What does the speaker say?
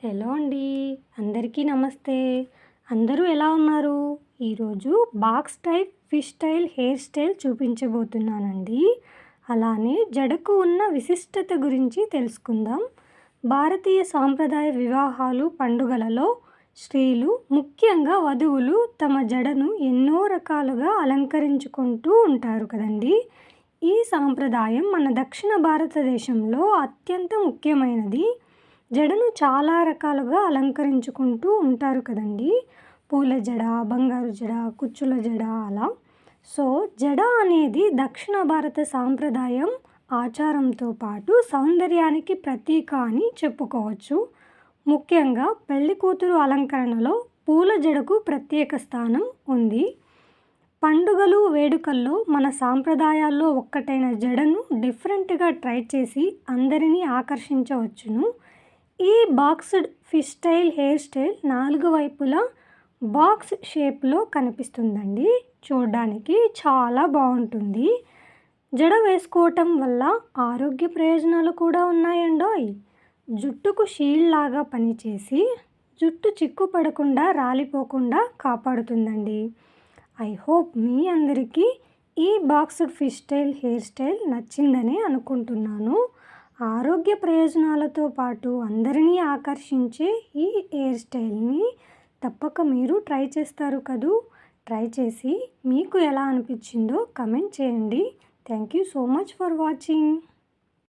Hello అండి. అందరికీ నమస్తే. అందరూ ఎలా ఉన్నారు? ఈరోజు box type fish style hair style చూపించబోతున్నానండి. అలానే జడకు ఉన్న విశిష్టత గురించి తెలుసుకుందాం. భారతీయ సాంప్రదాయ వివాహాలు, పండుగలలో స్త్రీలు, ముఖ్యంగా వధువులు తమ జడను ఎన్నో రకాలుగా అలంకరించుకుంటూ ఉంటారు కదండీ. ఈ సాంప్రదాయం మన దక్షిణ భారతదేశంలో అత్యంత ముఖ్యమైనది. జడను చాలా రకాలుగా అలంకరించుకుంటూ ఉంటారు కదండీ. పూల జడ, బంగారు జడ, కుచ్చుల జడ అలా. సో జడ అనేది దక్షిణ భారత సాంప్రదాయం, ఆచారంతో పాటు సౌందర్యానికి ప్రతీక అని చెప్పుకోవచ్చు. ముఖ్యంగా పెళ్లి కూతురు అలంకరణలో పూల జడకు ప్రత్యేక స్థానం ఉంది. పండుగలు, వేడుకల్లో మన సాంప్రదాయాల్లో ఒక్కటైన జడను డిఫరెంట్గా ట్రై చేసి అందరినీ ఆకర్షించవచ్చును. ఈ boxed fish style hair style 4 వైపులా బాక్స్ షేప్లో కనిపిస్తుందండి. చూడడానికి చాలా బాగుంటుంది. జడ వేసుకోవటం వల్ల ఆరోగ్య ప్రయోజనాలు కూడా ఉన్నాయండోయ్. జుట్టుకు షీల్డ్ లాగా పనిచేసి జుట్టు చిక్కు పడకుండా, రాలిపోకుండా కాపాడుతుందండి. ఐ హోప్ మీ అందరికీ ఈ boxed fish style hair style నచ్చిందని అనుకుంటున్నాను. ఆరోగ్య ప్రయోజనాలతో పాటు అందరినీ ఆకర్షించే ఈ హెయిర్ స్టైల్ని తప్పక మీరు ట్రై చేస్తారు కదూ. ట్రై చేసి మీకు ఎలా అనిపించిందో కమెంట్ చేయండి. Thank you so much for watching.